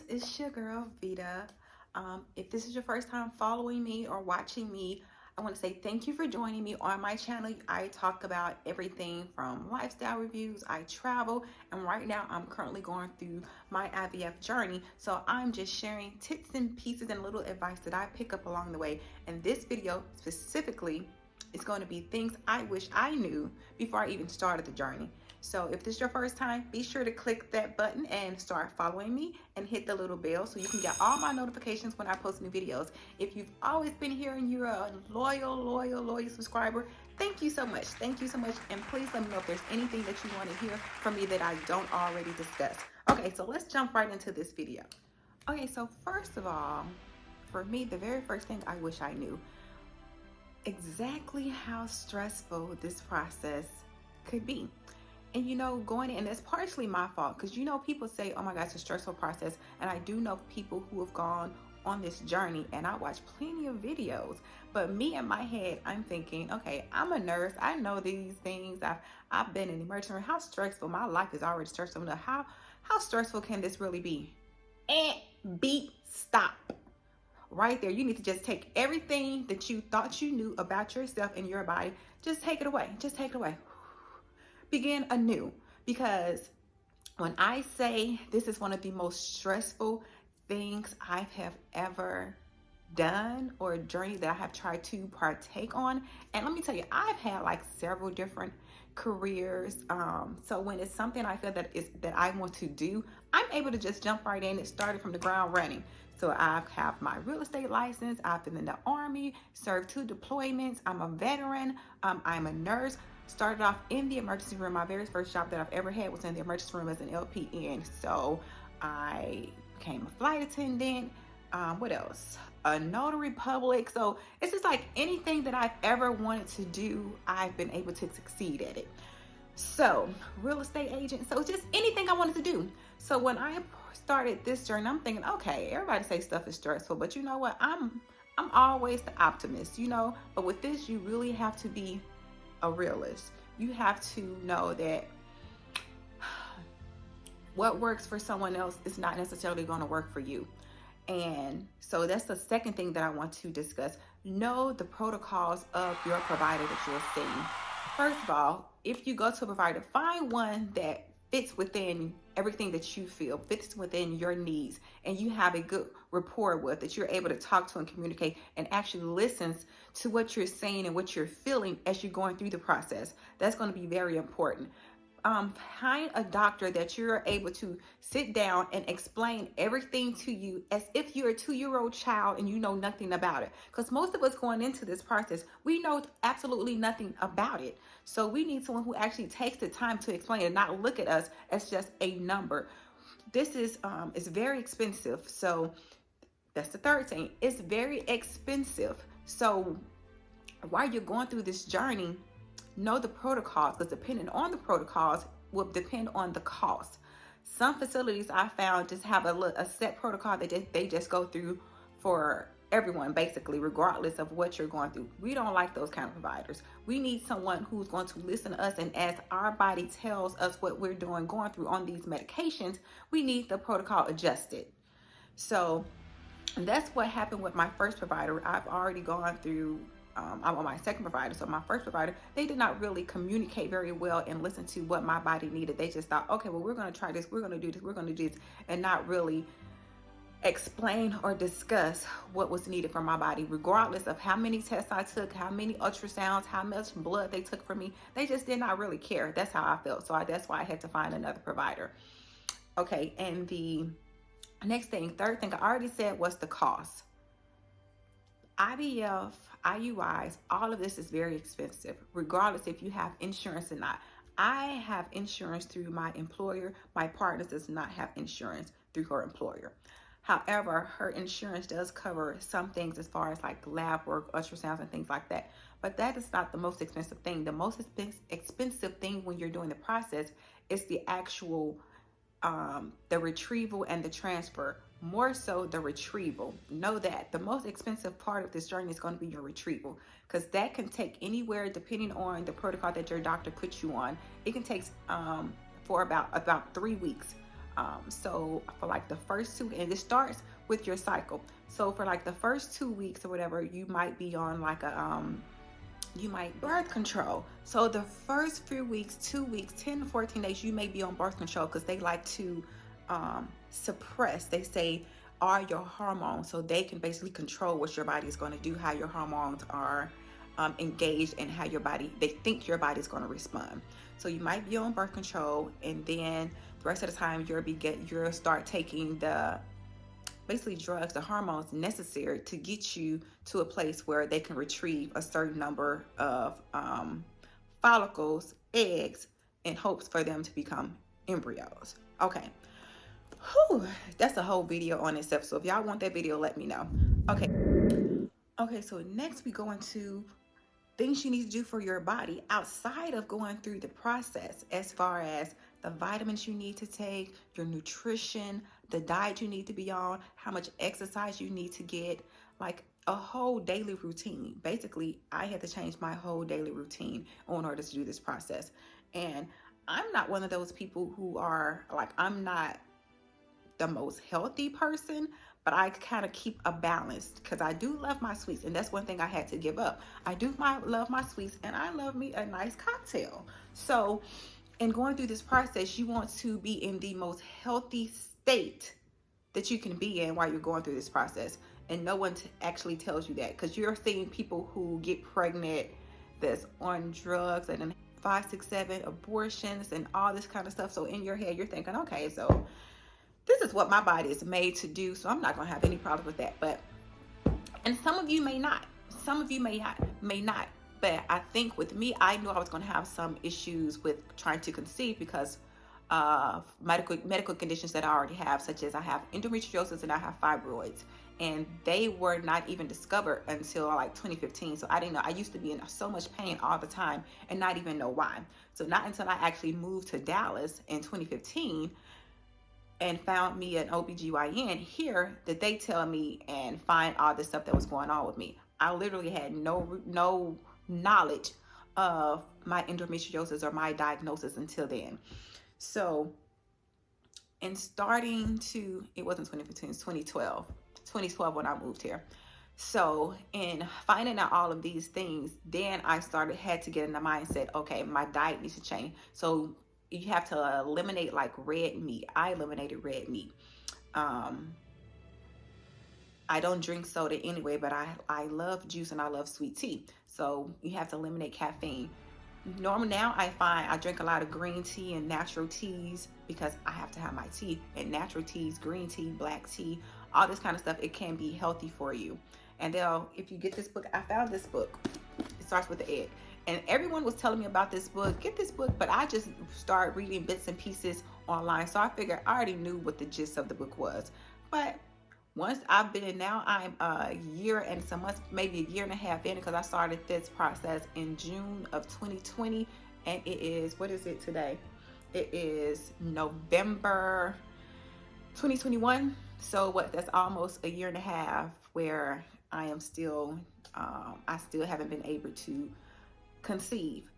it's your girl Vita. If this is your first time following me or watching me, I want to say thank you for joining me on my channel. I talk about everything from lifestyle reviews, I travel, and right now I'm currently going through my IVF journey. So I'm just sharing tips and pieces and little advice that I pick up along the way. And this video specifically is going to be things I wish I knew before I even started the journey. So if this is your first time, be sure to click that button and start following me and hit the little bell so you can get all my notifications when I post new videos. If you've always been here and you're a loyal subscriber, thank you so much. Thank you so much. And please let me know if there's anything that you want to hear from me that I don't already discuss. Okay, so let's jump right into this video. Okay, so first of all, for me, the very first thing I wish I knew exactly how stressful this process could be. And you know, going in, and it's partially my fault because you know, people say, oh my gosh, it's a stressful process. And I do know people who have gone on this journey, and I watch plenty of videos. But me in my head, I'm thinking, okay, I'm a nurse. I know these things. I've been in the emergency room. How stressful? My life is already stressful enough. How stressful can this really be? Stop. Right there. You need to just take everything that you thought you knew about yourself and your body. Just take it away. Just take it away. Begin anew, because when I say this is one of the most stressful things I have ever done, or a journey that I have tried to partake on, and let me tell you, I've had like several different careers, so when it's something I feel that I want to do, I'm able to just jump right in. It started from the ground running. So I have my real estate license, I've been in the Army, served 2 deployments, I'm a veteran, I'm a nurse. Started off in the emergency room. My very first job that I've ever had was in the emergency room as an LPN. So I became a flight attendant. What else? A notary public. So it's just like anything that I've ever wanted to do, I've been able to succeed at it. So real estate agent. So just anything I wanted to do. So when I started this journey, I'm thinking, okay, everybody say stuff is stressful, but you know what? I'm always the optimist, you know. But with this, you really have to be a realist. You have to know that what works for someone else is not necessarily going to work for you. And so that's the second thing that I want to discuss. Know the protocols of your provider that you're seeing. First of all, if you go to a provider, find one that fits within everything that you feel, fits within your needs, and you have a good rapport with, that you're able to talk to and communicate and actually listens to what you're saying and what you're feeling as you're going through the process. That's going to be very important. Find a doctor that you're able to sit down and explain everything to you as if you're a 2-year-old child and you know nothing about it. Because most of us going into this process, we know absolutely nothing about it. So we need someone who actually takes the time to explain and not look at us as just a number. This is very expensive. So that's the third thing. It's very expensive. So while you're going through this journey, know the protocols, because depending on the protocols will depend on the cost. Some facilities I found just have a set protocol that they just go through for everyone, basically, regardless of what you're going through. We don't like those kind of providers. We need someone who's going to listen to us, and as our body tells us what we're going through on these medications, we need the protocol adjusted. So that's what happened with my first provider. I've already gone through I'm on my second provider. So my first provider, they did not really communicate very well and listen to what my body needed. They just thought, okay, well, we're going to try this, we're going to do this, we're going to do this, and not really explain or discuss what was needed for my body, regardless of how many tests I took, how many ultrasounds, how much blood they took from me. They just did not really care. That's how I felt. So that's why I had to find another provider. Okay, and the next thing, third thing I already said was the cost. IVF, IUIs, all of this is very expensive, regardless if you have insurance or not. I have insurance through my employer. My partner does not have insurance through her employer. However, her insurance does cover some things as far as like lab work, ultrasounds, and things like that. But that is not the most expensive thing. The most expensive thing when you're doing the process is the actual the retrieval and the transfer. More so the retrieval. Know that the most expensive part of this journey is going to be your retrieval, because that can take anywhere, depending on the protocol that your doctor puts you on. It can take for about 3 weeks So for like the first two, and it starts with your cycle. So for like the first 2 weeks or whatever, you might be on like a you might birth control. So the first few weeks, 2 weeks, 10 to 14 days, you may be on birth control because they like to suppress, they say, are your hormones, so they can basically control what your body is going to do, how your hormones are engaged, and how your body, they think your body is going to respond. So you might be on birth control, and then the rest of the time you'll start taking the basically drugs, the hormones necessary to get you to a place where they can retrieve a certain number of follicles, eggs, in hopes for them to become embryos. Okay. Whew, that's a whole video on itself. So if y'all want that video, let me know. Okay. Okay, so next we go into things you need to do for your body outside of going through the process, as far as the vitamins you need to take, your nutrition, the diet you need to be on, how much exercise you need to get, like a whole daily routine. Basically, I had to change my whole daily routine in order to do this process. And I'm not one of those people who are like, I'm not the most healthy person, but I kind of keep a balance because I do love my sweets, and that's one thing I had to give up. I do love my sweets, and I love me a nice cocktail. So in going through this process, you want to be in the most healthy state that you can be in while you're going through this process, and no one actually tells you that, because you're seeing people who get pregnant that's on drugs and 5, 6, 7 abortions and all this kind of stuff. So in your head you're thinking, okay, so this is what my body is made to do, so I'm not going to have any problem with that. But, and some of you may not. Some of you may not. But I think with me, I knew I was going to have some issues with trying to conceive because of medical conditions that I already have, such as I have endometriosis and I have fibroids. And they were not even discovered until like 2015. So I didn't know. I used to be in so much pain all the time and not even know why. So not until I actually moved to Dallas in 2015 and found me an OBGYN here that they tell me and find all this stuff that was going on with me. I literally had no knowledge of my endometriosis or my diagnosis until then. So in starting to, it wasn't 2015, it's 2012 when I moved here. So in finding out all of these things, then I had to get in the mindset, okay, my diet needs to change. So you have to eliminate like red meat. I eliminated red meat. I don't drink soda anyway, but I love juice and I love sweet tea. So you have to eliminate caffeine. Normally now I drink a lot of green tea and natural teas because I have to have my tea, and natural teas, green tea, black tea, all this kind of stuff. It can be healthy for you. And if you get this book, I found this book. It starts with the egg. And everyone was telling me about this book, get this book, but I just started reading bits and pieces online. So I figured I already knew what the gist of the book was. But once I've been in, now I'm a year and some months, maybe a year and a half in, because I started this process in June of 2020. And it is, what is it today? It is November 2021. So that's almost a year and a half where I am still, I still haven't been able to conceive,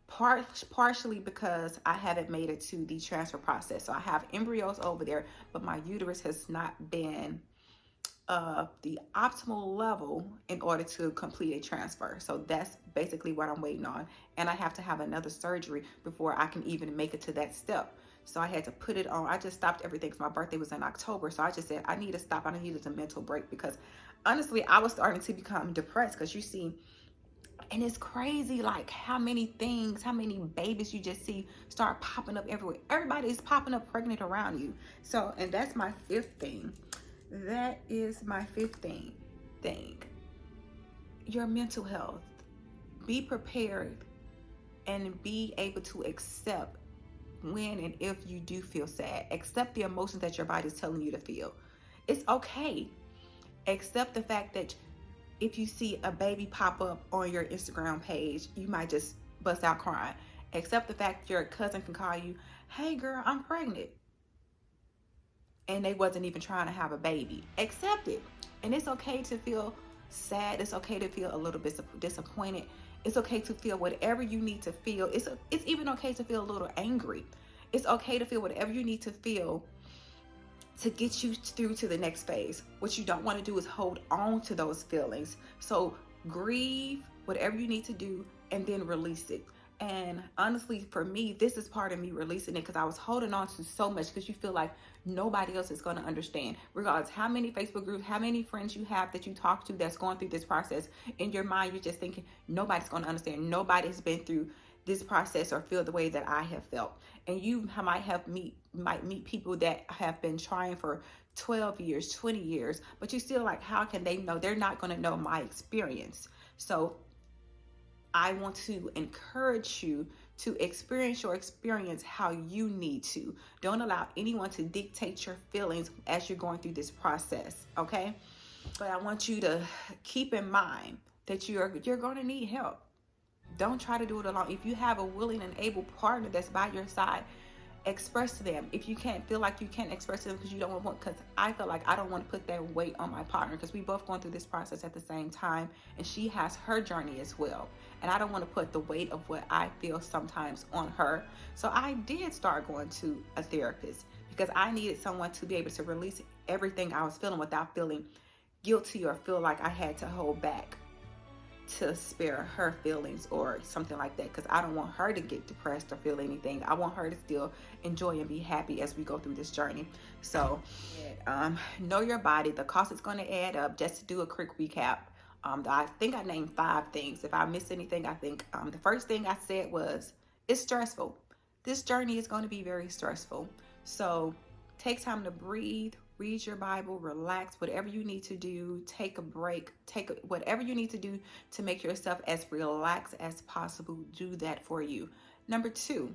partially because I haven't made it to the transfer process. So I have embryos over there, but my uterus has not been the optimal level in order to complete a transfer. So that's basically what I'm waiting on. And I have to have another surgery before I can even make it to that step. So I had to put it on. I just stopped everything because my birthday was in October. So I just said, I need to stop. I needed a mental break because honestly, I was starting to become depressed because you see, and it's crazy like how many babies you just see start popping up everywhere. Everybody's popping up pregnant around you. So, and that's my fifth thing. That is my fifth thing. Your mental health. Be prepared and be able to accept when and if you do feel sad. Accept the emotions that your body is telling you to feel. It's okay. Accept the fact that if you see a baby pop up on your Instagram page, you might just bust out crying. Accept the fact your cousin can call you, hey girl, I'm pregnant. And they wasn't even trying to have a baby. Accept it. And it's okay to feel sad. It's okay to feel a little bit disappointed. It's okay to feel whatever you need to feel. It's even okay to feel a little angry. It's okay to feel whatever you need to feel to get you through to the next phase. What you don't want to do is hold on to those feelings. So grieve whatever you need to do and then release it. And honestly, for me, this is part of me releasing it, because I was holding on to so much, because you feel like nobody else is going to understand. Regardless how many Facebook groups, how many friends you have that you talk to that's going through this process, in your mind you're just thinking nobody's going to understand. Nobody's been through this process or feel the way that I have felt. And you might meet people that have been trying for 12 years, 20 years, but you still like, how can they know? They're not going to know my experience. So I want to encourage you to experience your experience how you need to. Don't allow anyone to dictate your feelings as you're going through this process, okay? But I want you to keep in mind that you're going to need help. Don't try to do it alone. If you have a willing and able partner that's by your side, express to them. If you can't feel like you can't express to them because you don't want, because I feel like I don't want to put that weight on my partner, because we both going through this process at the same time, and she has her journey as well. And I don't want to put the weight of what I feel sometimes on her. So I did start going to a therapist, because I needed someone to be able to release everything I was feeling without feeling guilty or feel like I had to hold back to spare her feelings or something like that, because I don't want her to get depressed or feel anything. I want her to still enjoy and be happy as we go through this journey. So know your body. The cost is going to add up. Just to do a quick recap, I think I named 5 things. If I missed anything, I think the first thing I said was, it's stressful. This journey is going to be very stressful. So take time to breathe, read your Bible, relax, whatever you need to do, take a break, whatever you need to do to make yourself as relaxed as possible. Do that for you. Number 2,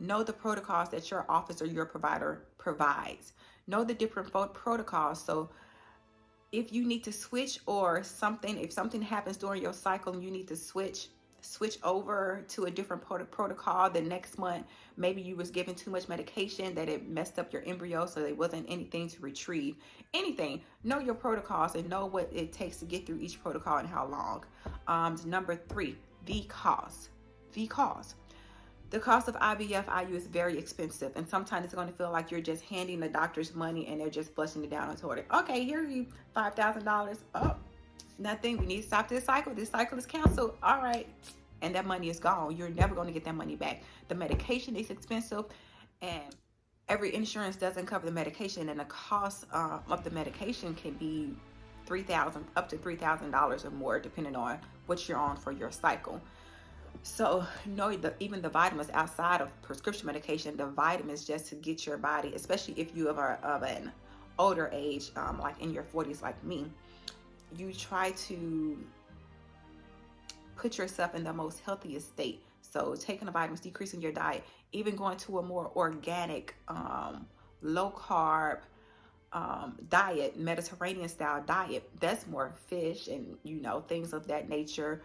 know the protocols that your office or your provider provides. Know the different protocols. So if you need to switch, or if something happens during your cycle and you need to switch over to a different protocol the next month, maybe you was given too much medication that it messed up your embryo, so there wasn't anything to retrieve. Anything, know your protocols and know what it takes to get through each protocol and how long. Number 3, the cost. The cost of IVF IU is very expensive, and sometimes it's going to feel like you're just handing the doctors money and they're just flushing it down toward it. Okay, here you $5,000. Oh, nothing. We need to stop this cycle. This cycle is canceled. All right. And that money is gone. You're never going to get that money back. The medication is expensive, and every insurance doesn't cover the medication, and the cost of the medication can be $3,000 up to $3,000 or more, depending on what you're on for your cycle. So know that even the vitamins outside of prescription medication, the vitamins just to get your body, especially if you are of an older age, like in your 40s like me, you try to put yourself in the most healthiest state. So taking the vitamins, decreasing your diet, even going to a more organic, low carb diet, Mediterranean style diet, that's more fish and things of that nature.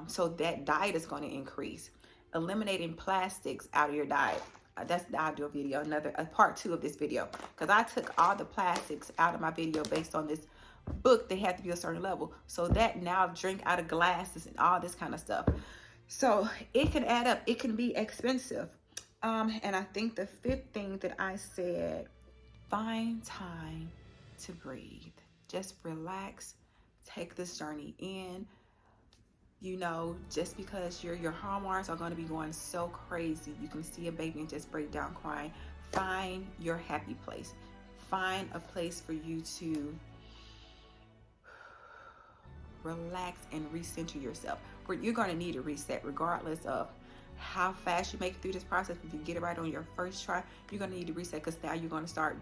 So that diet is going to increase. Eliminating plastics out of your diet. I'll do a video, a part 2 of this video, because I took all the plastics out of my video based on this book. They had to be a certain level, so that now drink out of glasses and all this kind of stuff. So it can add up. It can be expensive. And I think the 5th thing that I said, find time to breathe. Just relax. Take this journey in. Just because your hormones are going to be going so crazy, you can see a baby and just break down crying. Find your happy place. Find a place for you to relax and recenter yourself. Where you're going to need a reset, regardless of how fast you make it through this process. If you get it right on your first try, you're going to need to reset, because now you're going to start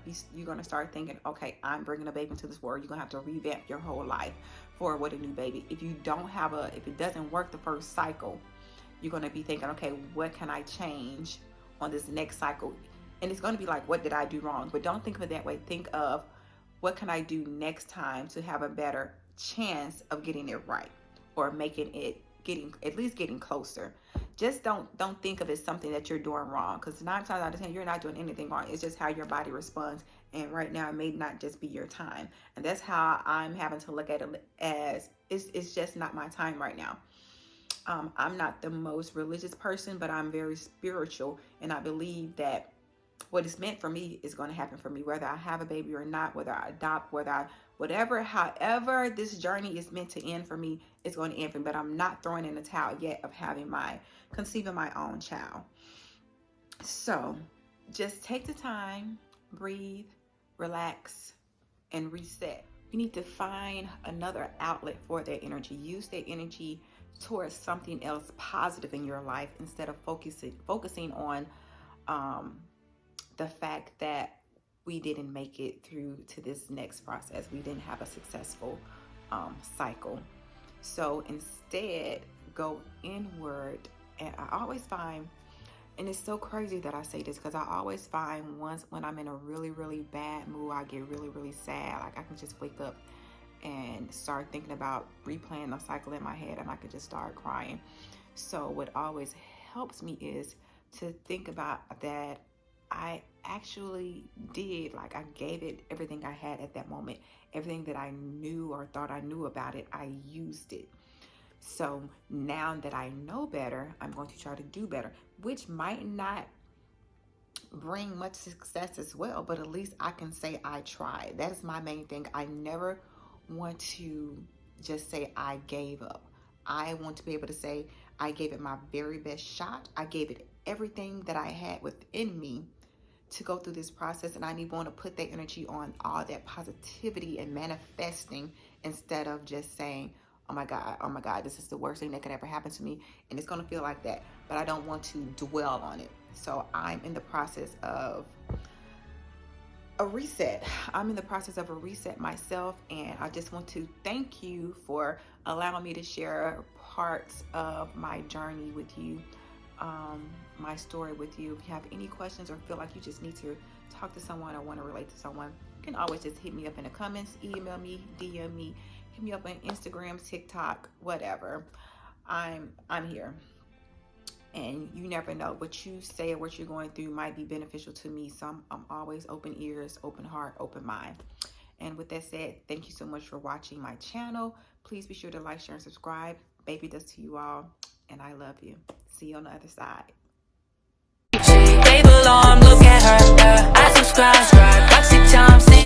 thinking, okay, I'm bringing a baby into this world. You're going to have to revamp your whole life with a new baby. If it doesn't work the first cycle, you're going to be thinking, okay, what can I change on this next cycle? And it's going to be like, what did I do wrong? But don't think of it that way. Think of, what can I do next time to have a better chance of getting it right, or at least getting closer. Just don't think of it as something that you're doing wrong, because 9 times out of 10 you're not doing anything wrong. It's just how your body responds, and right now it may not just be your time. And that's how I'm having to look at it, as it's just not my time right now. I'm not the most religious person, but I'm very spiritual, and I believe that what is meant for me is going to happen for me, whether I have a baby or not, whether I adopt, however this journey is meant to end for me, it's going to end for me. But I'm not throwing in the towel yet of conceiving my own child. So just take the time, breathe, relax, and reset. You need to find another outlet for that energy. Use that energy towards something else positive in your life instead of focusing on the fact that we didn't make it through to this next process. We didn't have a successful cycle. So instead, go inward. And I always find, and it's so crazy that I say this, because I always find when I'm in a really, really bad mood, I get really, really sad. Like, I can just wake up and start thinking about replaying the cycle in my head, and I could just start crying. So what always helps me is to think about that I actually did, like, I gave it everything I had at that moment. Everything that I knew or thought I knew about it, I used it. So now that I know better, I'm going to try to do better, which might not bring much success as well, but at least I can say I tried. That is my main thing. I never want to just say I gave up. I want to be able to say I gave it my very best shot. I gave it everything that I had within me to go through this process, and I need want to put that energy on all that positivity and manifesting instead of just saying, oh my God, this is the worst thing that could ever happen to me, and it's going to feel like that, but I don't want to dwell on it. So I'm in the process of a reset. I'm in the process of a reset myself, and I just want to thank you for allowing me to share parts of my journey with you, my story with you. If you have any questions or feel like you just need to talk to someone or want to relate to someone, you can always just hit me up in the comments, email me, DM me, hit me up on Instagram, TikTok, whatever. I'm here. And you never know, what you say or what you're going through might be beneficial to me. So I'm always open ears, open heart, open mind. And with that said, thank you so much for watching my channel. Please be sure to like, share, and subscribe. Baby does to you all. And I love you. See you on the other side. They belong, look at her. I subscribe.